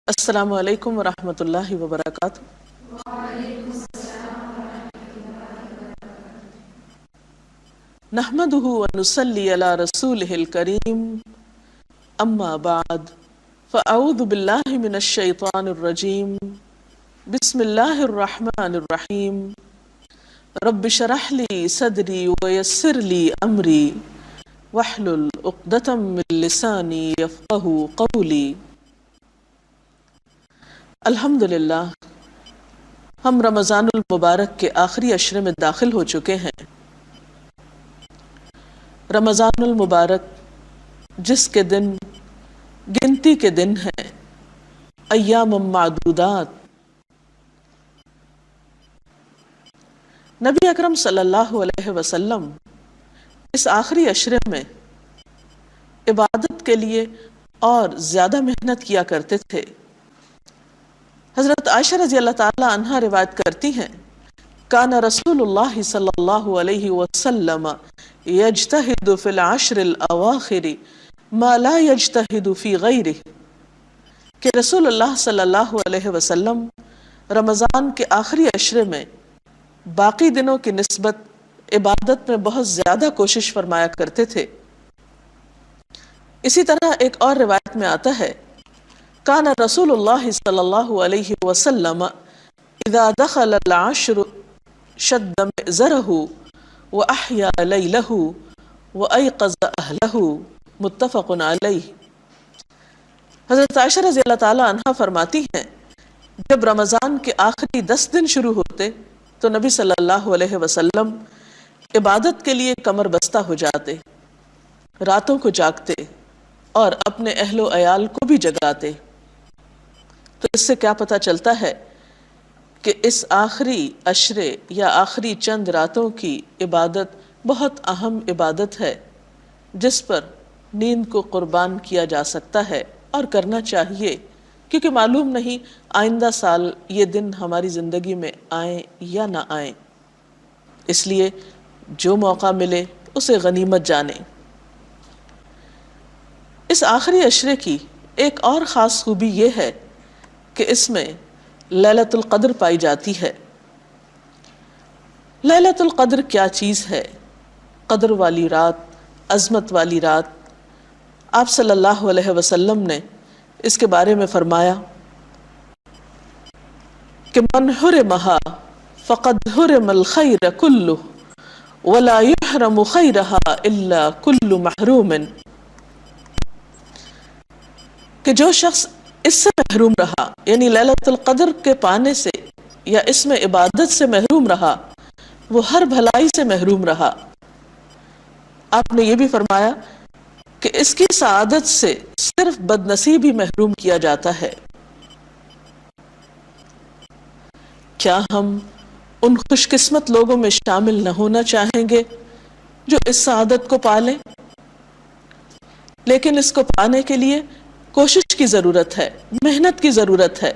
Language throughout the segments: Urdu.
السلام علیکم ورحمۃ اللہ وبرکاتہ۔ نحمده ونصلي على رسوله الكريم اما بعد فاعوذ باللہ من الشیطان الرجیم بسم اللہ الرحمن الرحیم رب اشرح لي صدری ويسر لي امری واحلل عقدۃ من لسانی یفقهوا قولی۔ الحمدللہ ہم رمضان المبارک کے آخری عشرے میں داخل ہو چکے ہیں۔ رمضان المبارک جس کے دن گنتی کے دن ہیں، ایام معدودات، نبی اکرم صلی اللہ علیہ وسلم اس آخری عشرے میں عبادت کے لیے اور زیادہ محنت کیا کرتے تھے۔ حضرت عائشہ رضی اللہ تعالی عنہا روایت کرتی ہیں، کان رسول اللہ صلی اللہ علیہ وسلم یجتہد فی العشر الاواخر ما لا یجتہد فی غیرہ، کہ رسول اللہ صلی اللہ علیہ وسلم رمضان کے آخری عشرے میں باقی دنوں کی نسبت عبادت میں بہت زیادہ کوشش فرمایا کرتے تھے۔ اسی طرح ایک اور روایت میں آتا ہے، کان رسول اللہ صلی اللہ علیہ وسلم اذا دخل العشر شد مئزرہ واحیا لیلہ وایقظ اہلہ، متفق علیہ۔ حضرت عائشہ رضی اللہ تعالی عنہا فرماتی ہیں، جب رمضان کے آخری 10 دن شروع ہوتے تو نبی صلی اللہ علیہ وسلم عبادت کے لیے کمر بستہ ہو جاتے، راتوں کو جاگتے اور اپنے اہل و عیال کو بھی جگاتے۔ تو اس سے کیا پتہ چلتا ہے کہ اس آخری عشرے یا آخری چند راتوں کی عبادت بہت اہم عبادت ہے، جس پر نیند کو قربان کیا جا سکتا ہے اور کرنا چاہیے، کیونکہ معلوم نہیں آئندہ سال یہ دن ہماری زندگی میں آئیں یا نہ آئیں، اس لیے جو موقع ملے اسے غنیمت جانیں۔ اس آخری عشرے کی ایک اور خاص خوبی یہ ہے کہ اس میں لیلۃ القدر پائی جاتی ہے۔ لیلۃ القدر کیا چیز ہے؟ قدر والی رات، عظمت والی رات۔ آپ صلی اللہ علیہ وسلم نے اس کے بارے میں فرمایا کہ من حرمہا فقد حرم الخیر کلہ ولا یحرم خیرہا الا کل محروم، کہ جو شخص اس سے محروم رہا، یعنی لیلۃ القدر کے پانے سے یا اس میں عبادت سے محروم رہا، وہ ہر بھلائی سے محروم رہا۔ آپ نے یہ بھی فرمایا کہ اس کی سعادت سے صرف بد نصیب ہی محروم کیا جاتا ہے۔ کیا ہم ان خوش قسمت لوگوں میں شامل نہ ہونا چاہیں گے جو اس سعادت کو پالیں؟ لیکن اس کو پانے کے لیے کوشش کی ضرورت ہے، محنت کی ضرورت ہے۔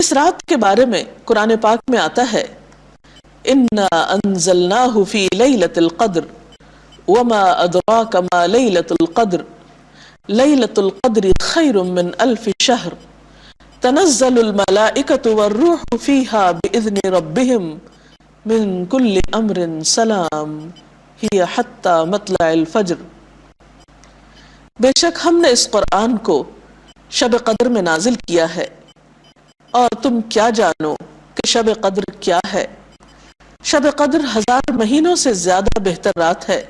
اس رات کے بارے میں قرآن پاک میں آتا ہے، انا انزلناہ فی لیلۃ القدر وما ادراک ما لیلۃ القدر لیلۃ القدر خیر من الف شہر تنزل الملائکۃ والروح فیہا باذن ربہم من کل امر سلام ہی حتی مطلع الفجر۔ بے شک ہم نے اس قرآن کو شب قدر میں نازل کیا ہے، اور تم کیا جانو کہ شب قدر کیا ہے؟ شب قدر 1000 مہینوں سے زیادہ بہتر رات ہے۔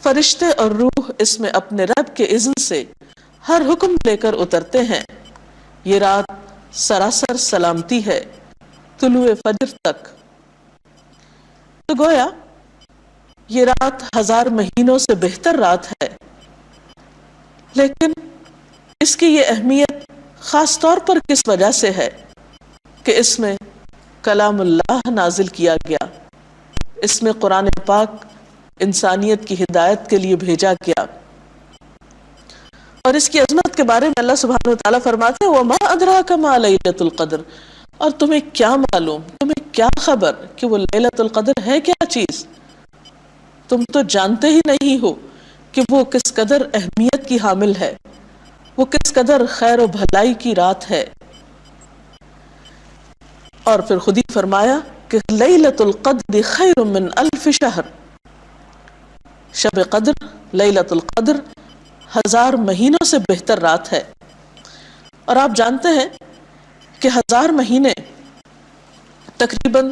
فرشتے اور روح اس میں اپنے رب کے اذن سے ہر حکم لے کر اترتے ہیں۔ یہ رات سراسر سلامتی ہے طلوع فجر تک۔ تو گویا یہ رات 1000 مہینوں سے بہتر رات ہے، لیکن اس کی یہ اہمیت خاص طور پر کس وجہ سے ہے کہ اس میں کلام اللہ نازل کیا گیا، اس میں قرآن پاک انسانیت کی ہدایت کے لیے بھیجا گیا۔ اور اس کی عظمت کے بارے میں اللہ سبحانہ وتعالیٰ فرماتے ہیں، وَمَا أَدْرَاكَ مَا لَيْلَةُ الْقَدْرِ، اور تمہیں کیا معلوم، تمہیں کیا خبر کہ وہ لیلۃ القدر ہے کیا چیز؟ تم تو جانتے ہی نہیں ہو کہ وہ کس قدر اہمیت کی حامل ہے۔ وہ کس قدر خیر و بھلائی کی رات ہے۔ اور پھر خود ہی فرمایا کہ لیلۃ القدر خیر من الف شہر، شب قدر، لیلۃ القدر 1000 مہینوں سے بہتر رات ہے۔ اور آپ جانتے ہیں کہ 1000 مہینے تقریباً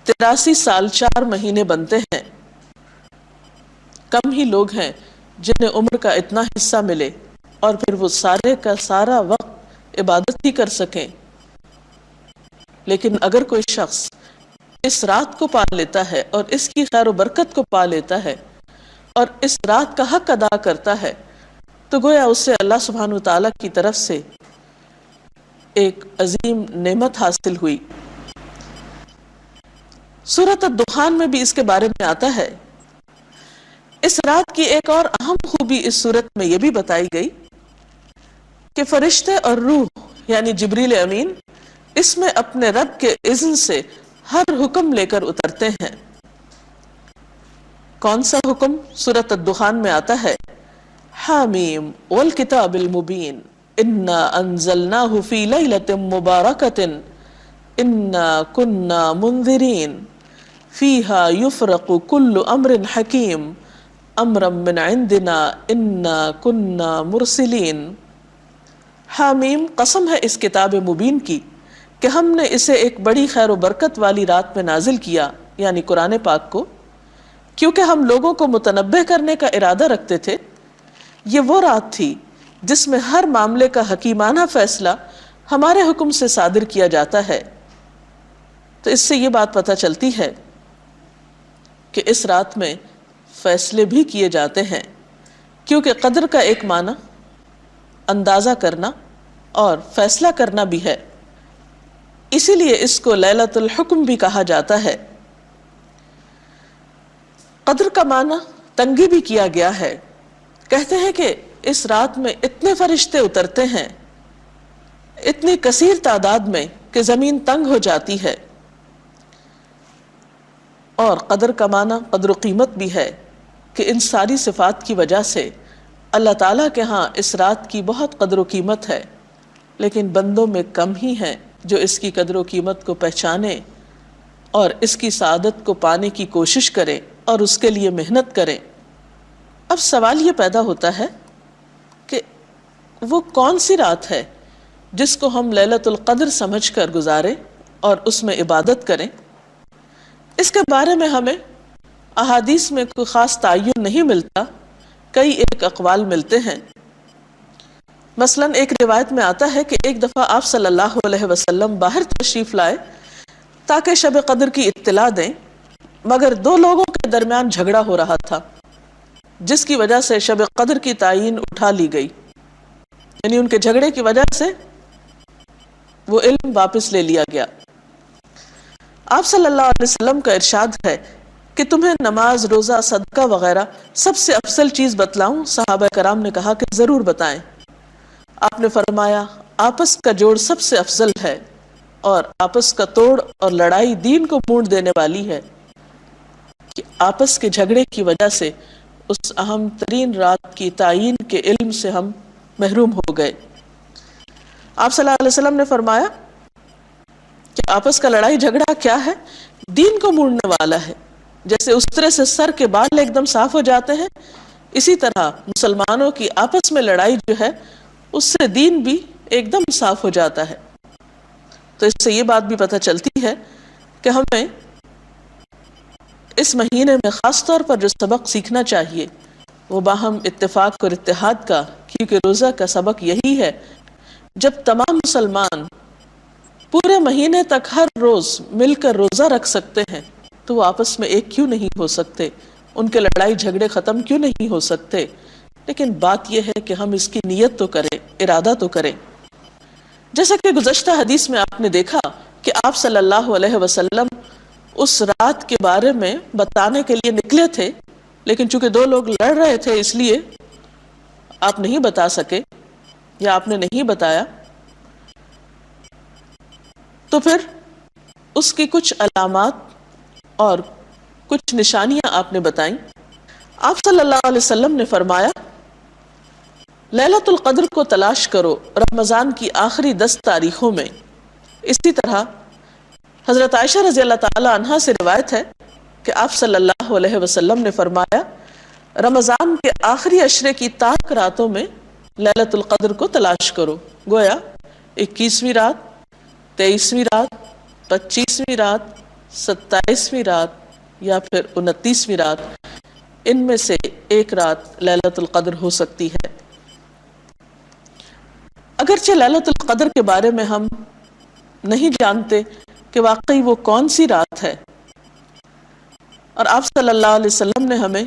83 سال 4 مہینے بنتے ہیں۔ کم ہی لوگ ہیں جنہیں عمر کا اتنا حصہ ملے اور پھر وہ سارے کا سارا وقت عبادت ہی کر سکیں۔ لیکن اگر کوئی شخص اس رات کو پا لیتا ہے اور اس کی خیر و برکت کو پا لیتا ہے اور اس رات کا حق ادا کرتا ہے تو گویا اس سے اللہ سبحانہ وتعالیٰ کی طرف سے ایک عظیم نعمت حاصل ہوئی۔ سورۃ الدخان میں بھی اس کے بارے میں آتا ہے۔ اس رات کی ایک اور اہم خوبی اس سورت میں یہ بھی بتائی گئی کہ فرشتے اور روح یعنی جبریل امین اس میں اپنے رب کے اذن سے ہر حکم لے کر اترتے ہیں۔ کون سا حکم سورۃ الدخان میں آتا ہے؟ حامیم والکتاب المبین انا انزلناہ فی لیلۃ مبارکۃ انا کنا منذرین فیہا یفرق کل امر حکیم امرا من عندنا انا کنا مرسلین۔ حامیم، قسم ہے اس کتاب مبین کی کہ ہم نے اسے ایک بڑی خیر و برکت والی رات میں نازل کیا، یعنی قرآن پاک کو، کیونکہ ہم لوگوں کو متنبہ کرنے کا ارادہ رکھتے تھے۔ یہ وہ رات تھی جس میں ہر معاملے کا حکیمانہ فیصلہ ہمارے حکم سے صادر کیا جاتا ہے۔ تو اس سے یہ بات پتہ چلتی ہے کہ اس رات میں فیصلے بھی کیے جاتے ہیں، کیونکہ قدر کا ایک معنی اندازہ کرنا اور فیصلہ کرنا بھی ہے، اسی لیے اس کو لیلۃ الحکم بھی کہا جاتا ہے۔ قدر کا معنی تنگی بھی کیا گیا ہے۔ کہتے ہیں کہ اس رات میں اتنے فرشتے اترتے ہیں، اتنی کثیر تعداد میں کہ زمین تنگ ہو جاتی ہے۔ اور قدر کا معنی قدر و قیمت بھی ہے کہ ان ساری صفات کی وجہ سے اللہ تعالیٰ کے ہاں اس رات کی بہت قدر و قیمت ہے، لیکن بندوں میں کم ہی ہیں جو اس کی قدر و قیمت کو پہچانیں اور اس کی سعادت کو پانے کی کوشش کریں اور اس کے لیے محنت کریں۔ اب سوال یہ پیدا ہوتا ہے کہ وہ کون سی رات ہے جس کو ہم لیلۃ القدر سمجھ کر گزاریں اور اس میں عبادت کریں؟ اس کے بارے میں ہمیں احادیث میں کوئی خاص تعین نہیں ملتا، کئی ایک اقوال ملتے ہیں۔ مثلا ایک روایت میں آتا ہے کہ ایک دفعہ آپ صلی اللہ علیہ وسلم باہر تشریف لائے تاکہ شب قدر کی اطلاع دیں، مگر 2 لوگوں کے درمیان جھگڑا ہو رہا تھا جس کی وجہ سے شب قدر کی تعین اٹھا لی گئی، یعنی ان کے جھگڑے کی وجہ سے وہ علم واپس لے لیا گیا۔ آپ صلی اللہ علیہ وسلم کا ارشاد ہے کہ تمہیں نماز، روزہ، صدقہ وغیرہ سب سے افضل چیز بتلاؤں؟ صحابہ کرام نے کہا کہ ضرور بتائیں۔ آپ نے فرمایا آپس کا جوڑ سب سے افضل ہے، اور آپس کا توڑ اور لڑائی دین کو موڑ دینے والی ہے، کہ آپس کے جھگڑے کی وجہ سے اس اہم ترین رات کی تعین کے علم سے ہم محروم ہو گئے۔ آپ صلی اللہ علیہ وسلم نے فرمایا کہ آپس کا لڑائی جھگڑا کیا ہے؟ دین کو موڑنے والا ہے۔ جیسے اس طرح سے سر کے بال ایک دم صاف ہو جاتے ہیں، اسی طرح مسلمانوں کی آپس میں لڑائی جو ہے اس سے دین بھی ایک دم صاف ہو جاتا ہے۔ تو اس سے یہ بات بھی پتہ چلتی ہے کہ ہمیں اس مہینے میں خاص طور پر جو سبق سیکھنا چاہیے وہ باہم اتفاق اور اتحاد کا، کیونکہ روزہ کا سبق یہی ہے، جب تمام مسلمان پورے مہینے تک ہر روز مل کر روزہ رکھ سکتے ہیں تو وہ آپس میں ایک کیوں نہیں ہو سکتے؟ ان کے لڑائی جھگڑے ختم کیوں نہیں ہو سکتے؟ لیکن بات یہ ہے کہ ہم اس کی نیت تو کریں، ارادہ تو کریں۔ جیسا کہ گزشتہ حدیث میں آپ نے دیکھا کہ آپ صلی اللہ علیہ وسلم اس رات کے بارے میں بتانے کے لیے نکلے تھے، لیکن چونکہ 2 لوگ لڑ رہے تھے اس لیے آپ نہیں بتا سکے یا آپ نے نہیں بتایا۔ تو پھر اس کی کچھ علامات اور کچھ نشانیاں آپ نے بتائیں۔ آپ صلی اللہ علیہ وسلم نے فرمایا لیلۃ القدر کو تلاش کرو رمضان کی آخری 10 تاریخوں میں۔ اسی طرح حضرت عائشہ رضی اللہ تعالی عنہا سے روایت ہے کہ آپ صلی اللہ علیہ وسلم نے فرمایا رمضان کے آخری عشرے کی تاک راتوں میں لیلۃ القدر کو تلاش کرو۔ گویا 21ویں رات، 23ویں رات، 25ویں رات، 27ویں رات یا پھر 29ویں رات، ان میں سے ایک رات لیلۃ القدر ہو سکتی ہے۔ اگرچہ لیلۃ القدر کے بارے میں ہم نہیں جانتے کہ واقعی وہ کون سی رات ہے، اور آپ صلی اللہ علیہ وسلم نے ہمیں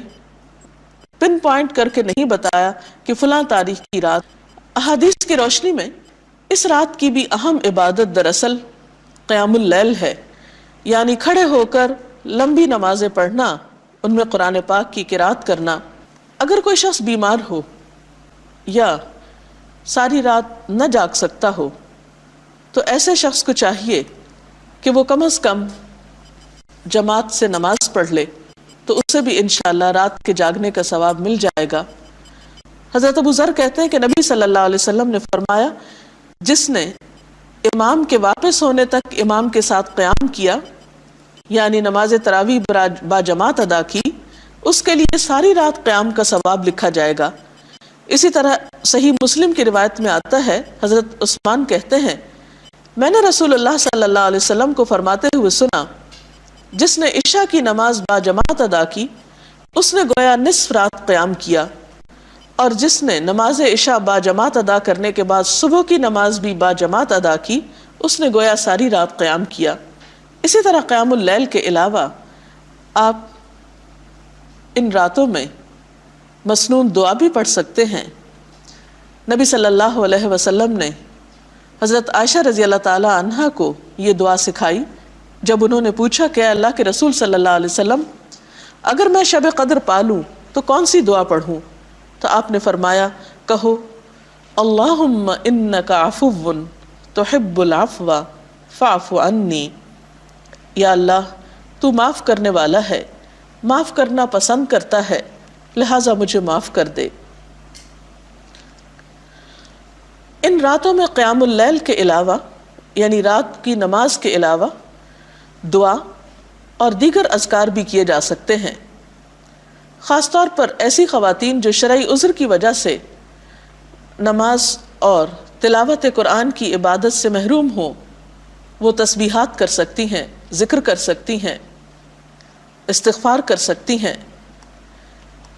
پن پوائنٹ کر کے نہیں بتایا کہ فلاں تاریخ کی رات۔ احادیث کی روشنی میں اس رات کی بھی اہم عبادت دراصل قیام اللیل ہے، یعنی کھڑے ہو کر لمبی نمازیں پڑھنا، ان میں قرآن پاک کی قرات کرنا۔ اگر کوئی شخص بیمار ہو یا ساری رات نہ جاگ سکتا ہو تو ایسے شخص کو چاہیے کہ وہ کم از کم جماعت سے نماز پڑھ لے، تو اسے بھی انشاءاللہ رات کے جاگنے کا ثواب مل جائے گا۔ حضرت ابو ذر کہتے ہیں کہ نبی صلی اللہ علیہ وسلم نے فرمایا جس نے امام کے واپس ہونے تک امام کے ساتھ قیام کیا، یعنی نماز تراویح با جماعت ادا کی، اس کے لیے ساری رات قیام کا ثواب لکھا جائے گا۔ اسی طرح صحیح مسلم کی روایت میں آتا ہے، حضرت عثمان کہتے ہیں میں نے رسول اللہ صلی اللہ علیہ وسلم کو فرماتے ہوئے سنا جس نے عشاء کی نماز با جماعت ادا کی اس نے گویا نصف رات قیام کیا، اور جس نے نماز عشاء با جماعت ادا کرنے کے بعد صبح کی نماز بھی با جماعت ادا کی اس نے گویا ساری رات قیام کیا۔ اسی طرح قیام اللیل کے علاوہ آپ ان راتوں میں مسنون دعا بھی پڑھ سکتے ہیں۔ نبی صلی اللہ علیہ وسلم نے حضرت عائشہ رضی اللہ تعالی عنہا کو یہ دعا سکھائی جب انہوں نے پوچھا کہ اللہ کے رسول صلی اللہ علیہ وسلم اگر میں شب قدر پالوں تو کون سی دعا پڑھوں؟ تو آپ نے فرمایا کہو اللہم انک عفو تحب العفو فاعف عنی، یا اللہ تو معاف کرنے والا ہے، معاف کرنا پسند کرتا ہے، لہٰذا مجھے معاف کر دے۔ ان راتوں میں قیام اللیل کے علاوہ یعنی رات کی نماز کے علاوہ دعا اور دیگر اذکار بھی کیے جا سکتے ہیں۔ خاص طور پر ایسی خواتین جو شرعی عذر کی وجہ سے نماز اور تلاوت قرآن کی عبادت سے محروم ہوں، وہ تسبیحات کر سکتی ہیں، ذکر کر سکتی ہیں، استغفار کر سکتی ہیں۔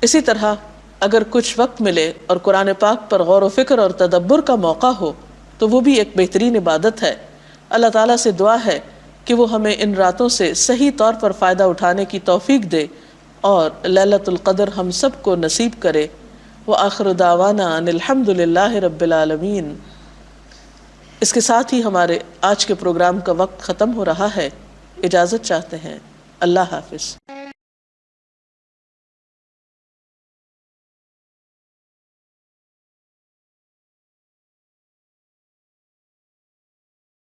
اسی طرح اگر کچھ وقت ملے اور قرآن پاک پر غور و فکر اور تدبر کا موقع ہو تو وہ بھی ایک بہترین عبادت ہے۔ اللہ تعالیٰ سے دعا ہے کہ وہ ہمیں ان راتوں سے صحیح طور پر فائدہ اٹھانے کی توفیق دے اور لیلۃ القدر ہم سب کو نصیب کرے۔ وآخر دعوانا ان الحمد للہ رب العالمین۔ اس کے ساتھ ہی ہمارے آج کے پروگرام کا وقت ختم ہو رہا ہے، اجازت چاہتے ہیں، اللہ حافظ۔